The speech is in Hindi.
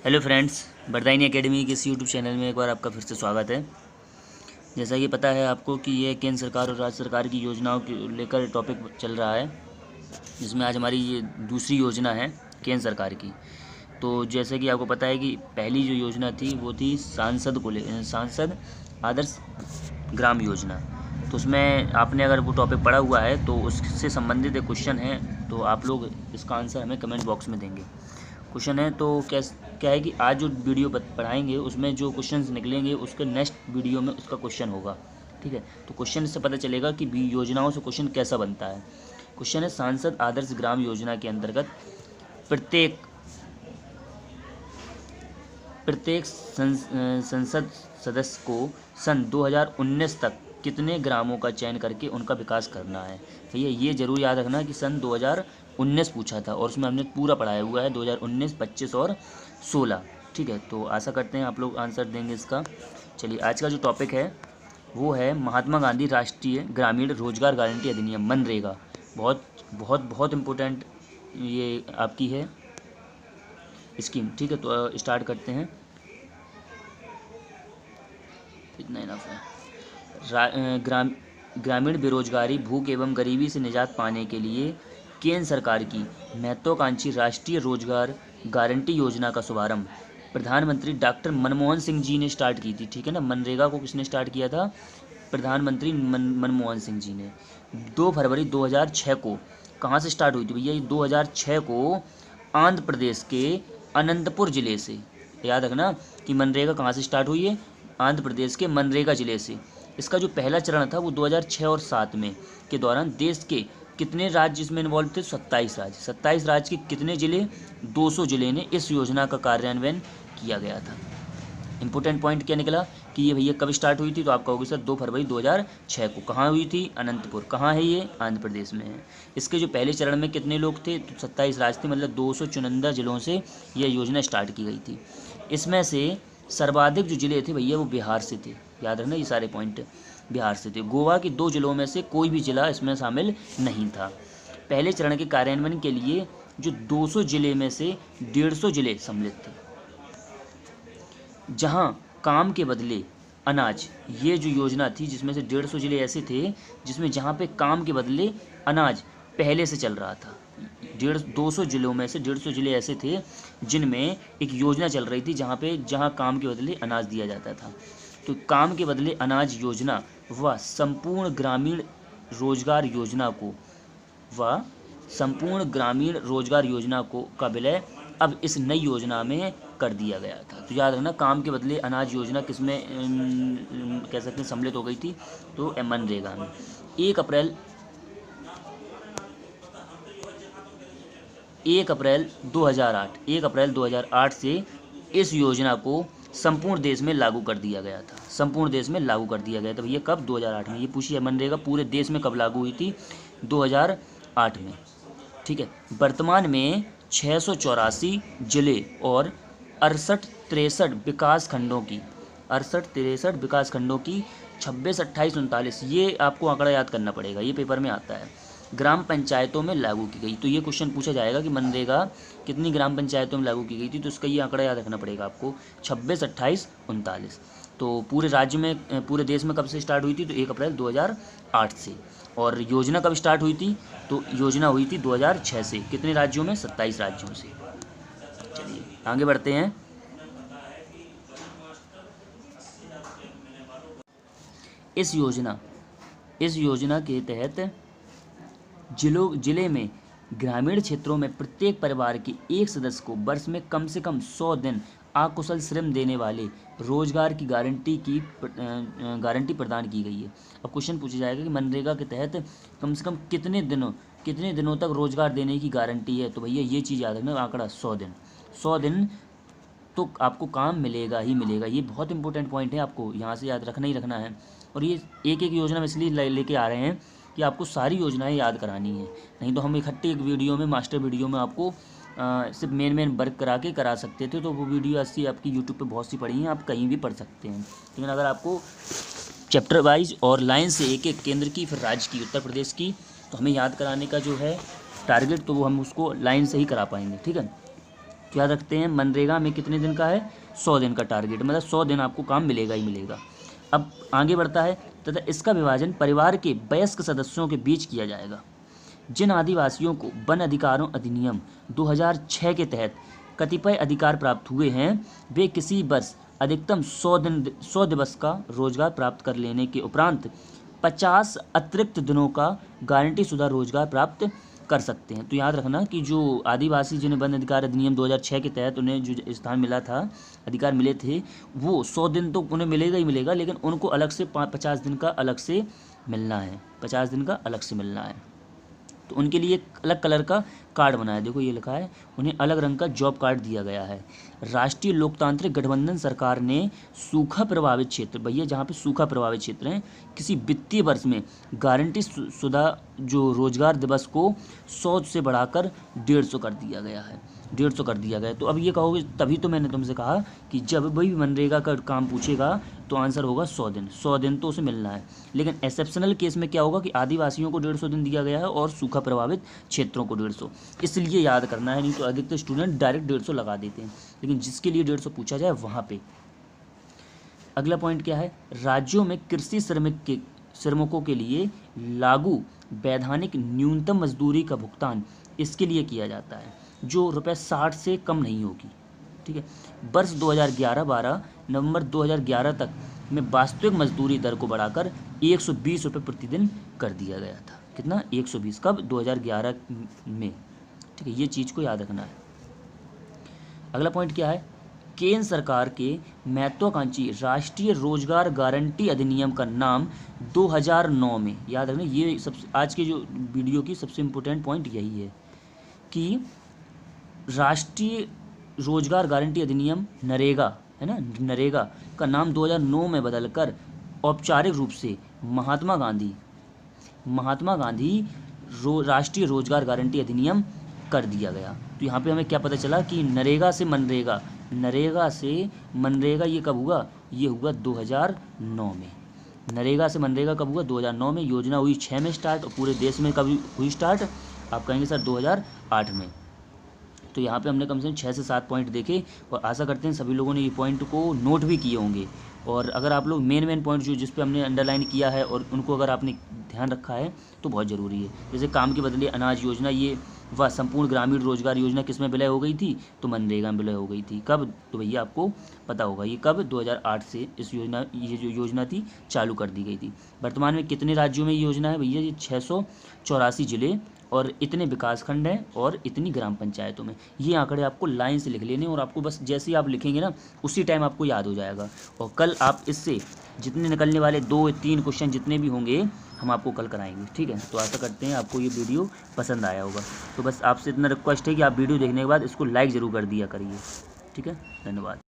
हेलो फ्रेंड्स, बरदायनी एकेडमी के इस यूट्यूब चैनल में एक बार आपका फिर से स्वागत है। जैसा कि पता है आपको कि ये केंद्र सरकार और राज्य सरकार की योजनाओं को लेकर टॉपिक चल रहा है, जिसमें आज हमारी ये दूसरी योजना है केंद्र सरकार की। तो जैसे कि आपको पता है कि पहली जो योजना थी वो थी सांसद आदर्श ग्राम योजना। तो उसमें आपने अगर वो टॉपिक पढ़ा हुआ है तो उससे संबंधित एक क्वेश्चन है, तो आप लोग इसका आंसर हमें कमेंट बॉक्स में देंगे। क्वेश्चन है तो क्या है कि आज जो वीडियो पढ़ाएंगे उसमें जो क्वेश्चंस निकलेंगे उसके नेक्स्ट वीडियो में उसका क्वेश्चन होगा। ठीक है, तो क्वेश्चन से पता चलेगा कि योजनाओं से क्वेश्चन कैसा बनता है। क्वेश्चन है, सांसद आदर्श ग्राम योजना के अंतर्गत प्रत्येक प्रत्येक संसद सदस्य को सन 2019 तक कितने ग्रामों का चयन करके उनका विकास करना है। भैया ये जरूर याद रखना कि सन 2019 पूछा था और उसमें हमने पूरा पढ़ाया हुआ है 2019, 25 और 16। ठीक है, तो आशा करते हैं आप लोग आंसर देंगे इसका। चलिए, आज का जो टॉपिक है वो है महात्मा गांधी राष्ट्रीय ग्रामीण रोजगार गारंटी अधिनियम, मनरेगा। बहुत बहुत बहुत इम्पोर्टेंट ये आपकी है स्कीम। ठीक है, तो स्टार्ट करते हैं। इतना इनफ है। ग्रामीण बेरोजगारी, भूख एवं गरीबी से निजात पाने के लिए केंद्र सरकार की महत्वाकांक्षी राष्ट्रीय रोजगार गारंटी योजना का शुभारंभ प्रधानमंत्री डॉक्टर मनमोहन सिंह जी ने स्टार्ट की थी। ठीक है ना, मनरेगा को किसने स्टार्ट किया था? प्रधानमंत्री मनमोहन सिंह जी ने। 2 फरवरी 2006 को कहाँ से स्टार्ट हुई थी भैया? ये 2006 को आंध्र प्रदेश के अनंतपुर ज़िले से। याद रखना कि मनरेगा कहाँ से स्टार्ट हुई है? आंध्र प्रदेश के मनरेगा ज़िले से। इसका जो पहला चरण था वो 2006 और 7 में के दौरान देश के कितने राज्य इसमें इन्वॉल्व थे? 27 राज्य। 27 राज्य के कितने ज़िले? 200 ज़िले ने इस योजना का कार्यान्वयन किया गया था। इंपॉर्टेंट पॉइंट क्या निकला कि ये भैया कब स्टार्ट हुई थी? तो आपका होगा सर 2 फरवरी 2006 को। कहाँ हुई थी? अनंतपुर। कहाँ है ये? आंध्र प्रदेश में है। इसके जो पहले चरण में कितने लोग थे? तो 27 राज्य थे, मतलब 200 चुनिंदा जिलों से यह योजना स्टार्ट की गई थी। इसमें से सर्वाधिक जो जिले थे भैया वो बिहार से थे। याद रखना ये सारे पॉइंट बिहार से थे। गोवा के 2 जिलों में से कोई भी जिला इसमें शामिल नहीं था। पहले चरण के कार्यान्वयन के लिए जो 200 जिले में से 150 जिले सम्मिलित थे, जहां काम के बदले अनाज, ये जो योजना थी जिसमें से 150 जिले ऐसे थे जिसमें जहां पे काम के बदले अनाज पहले से चल रहा था। 200 जिलों में से 150 जिले ऐसे थे जिनमें एक योजना चल रही थी जहां काम के बदले अनाज दिया जाता था। तो काम के बदले अनाज योजना व संपूर्ण ग्रामीण रोजगार योजना को का विलय अब इस नई योजना में कर दिया गया था। तो याद रखना, काम के बदले अनाज योजना किसमें कह सकते हैं सम्मिलित हो गई थी? तो मनरेगा में। 1 अप्रैल 2008 से इस योजना को संपूर्ण देश में लागू कर दिया गया था। संपूर्ण देश में लागू कर दिया गया था भैया कब? 2008 में। ये पूछिए मनरेगा पूरे देश में कब लागू हुई थी? 2008 में। ठीक है, वर्तमान में 684 जिले और 68-63 विकास खंडों की 26, 28, 39, ये आपको आंकड़ा याद करना पड़ेगा, ये पेपर में आता है, ग्राम पंचायतों में लागू की गई। तो ये क्वेश्चन पूछा जाएगा कि मनरेगा कितनी ग्राम पंचायतों में लागू की गई थी, तो इसका ये आंकड़ा याद रखना पड़ेगा आपको, 26, 28, 39। तो पूरे राज्य में, पूरे देश में कब से स्टार्ट हुई थी? तो 1 अप्रैल 2008 से। और योजना कब स्टार्ट हुई थी? तो योजना हुई थी 2006 से। कितने राज्यों में? 27 राज्यों से। चलिए आगे बढ़ते हैं। इस योजना के तहत जिले में ग्रामीण क्षेत्रों में प्रत्येक परिवार के एक सदस्य को वर्ष में कम से कम 100 दिन अकुशल श्रम देने वाले रोजगार की गारंटी प्रदान की गई है। अब क्वेश्चन पूछा जाएगा कि मनरेगा के तहत कम से कम कितने दिनों तक रोजगार देने की गारंटी है? तो भैया ये चीज़ याद रखना, आंकड़ा 100 दिन। 100 दिन तो आपको काम मिलेगा ही मिलेगा। ये बहुत इंपॉर्टेंट पॉइंट है, आपको यहाँ से याद रखना ही रखना है। और ये एक योजना में इसलिए लेके आ रहे हैं कि आपको सारी योजनाएं याद करानी है, नहीं तो हम इकट्ठे एक वीडियो में, मास्टर वीडियो में आपको सिर्फ मेन वर्क करा सकते थे। तो वो वीडियो ऐसी आपकी यूट्यूब पे बहुत सी पड़ी हैं, आप कहीं भी पढ़ सकते हैं। लेकिन अगर आपको चैप्टर वाइज और लाइन से एक केंद्र की, फिर राज्य की, उत्तर प्रदेश की, तो हमें याद कराने का जो है टारगेट, तो वो हम उसको लाइन से ही करा पाएंगे। ठीक है, तो याद रखते हैं मनरेगा में कितने दिन का है, 100 दिन का टारगेट, मतलब 100 दिन आपको काम मिलेगा ही मिलेगा। अब आगे बढ़ता है, तथा इसका विभाजन परिवार के वयस्क सदस्यों के बीच किया जाएगा। जिन आदिवासियों को वन अधिकारों अधिनियम 2006 के तहत कतिपय अधिकार प्राप्त हुए हैं, वे किसी वर्ष अधिकतम 100 दिवस का रोजगार प्राप्त कर लेने के उपरांत 50 अतिरिक्त दिनों का गारंटी शुदा रोजगार प्राप्त कर सकते हैं। तो याद रखना कि जो आदिवासी जिन्हें वन अधिकार अधिनियम 2006 के तहत उन्हें जो स्थान मिला था, अधिकार मिले थे, वो 100 दिन तो उन्हें मिलेगा ही मिलेगा, लेकिन उनको अलग से 50 दिन का अलग से मिलना है, 50 दिन का अलग से मिलना है। तो उनके लिए एक अलग कलर का कार्ड बनाया, देखो ये लिखा है, उन्हें अलग रंग का जॉब कार्ड दिया गया है। राष्ट्रीय लोकतांत्रिक गठबंधन सरकार ने सूखा प्रभावित क्षेत्र, भैया जहाँ पे सूखा प्रभावित क्षेत्र हैं, किसी वित्तीय वर्ष में गारंटी शुदा जो रोजगार दिवस को 100 से बढ़ाकर 150 कर दिया गया है, 150 कर दिया गया। तो अब ये कहोगे, तभी तो मैंने तुमसे कहा कि जब भी मनरेगा का काम पूछेगा तो आंसर होगा 100 दिन, 100 दिन तो उसे मिलना है। लेकिन एक्सेप्शनल केस में क्या होगा कि आदिवासियों को 150 दिन दिया गया है और सूखा प्रभावित क्षेत्रों को 150, इसलिए याद करना है, नहीं तो अधिकतर स्टूडेंट डायरेक्ट 150 लगा देते हैं, लेकिन जिसके लिए 150 पूछा जाए वहाँ पे। अगला पॉइंट क्या है, राज्यों में कृषि श्रमिकों के लिए लागू वैधानिक न्यूनतम मजदूरी का भुगतान इसके लिए किया जाता है जो ₹60 से कम नहीं होगी, ठीक है। वर्ष 2011-12 नवंबर 2011 तक में वास्तविक मजदूरी दर को बढ़ाकर 120 रुपये प्रतिदिन कर दिया गया था। कितना, 120, कब, 2011 में, ठीक है, ये चीज़ को याद रखना है। अगला पॉइंट क्या है, केंद्र सरकार के महत्वाकांक्षी राष्ट्रीय रोजगार गारंटी अधिनियम का नाम 2009 में, याद रखना, ये सबसे आज के जो वीडियो की सबसे इम्पोर्टेंट पॉइंट यही है कि राष्ट्रीय रोजगार गारंटी अधिनियम नरेगा है ना, नरेगा का नाम 2009 में बदलकर औपचारिक रूप से महात्मा गांधी राष्ट्रीय रोजगार गारंटी अधिनियम कर दिया गया। तो यहाँ पे हमें क्या पता चला कि नरेगा से मनरेगा ये कब हुआ, ये हुआ 2009 में। नरेगा से मनरेगा कब हुआ, 2009 में। योजना हुई 6 में स्टार्ट, और पूरे देश में कब हुई स्टार्ट, आप कहेंगे सर 2008 में। तो यहाँ पे हमने कम से कम 6 से 7 पॉइंट देखे, और आशा करते हैं सभी लोगों ने ये पॉइंट को नोट भी किए होंगे। और अगर आप लोग मेन पॉइंट जो जिस पे हमने अंडरलाइन किया है और उनको अगर आपने ध्यान रखा है तो बहुत ज़रूरी है। जैसे काम के बदले अनाज योजना, ये वह संपूर्ण ग्रामीण रोजगार योजना किस में विलय हो गई थी, तो मनरेगा में विलय हो गई थी। कब, तो भैया आपको पता होगा ये कब, 2008 से ये जो योजना थी चालू कर दी गई थी। वर्तमान में कितने राज्यों में ये योजना है भैया, ये 684 जिले और इतने विकासखंड हैं और इतनी ग्राम पंचायतों में। ये आंकड़े आपको लाइन से लिख लेने, और आपको बस जैसे ही आप लिखेंगे ना उसी टाइम आपको याद हो जाएगा। और कल आप इससे जितने निकलने वाले 2-3 क्वेश्चन जितने भी होंगे हम आपको कल कराएंगे, ठीक है। तो आशा करते हैं आपको ये वीडियो पसंद आया होगा। तो बस आपसे इतना रिक्वेस्ट है कि आप वीडियो देखने के बाद इसको लाइक ज़रूर कर दिया करिए, ठीक है। धन्यवाद।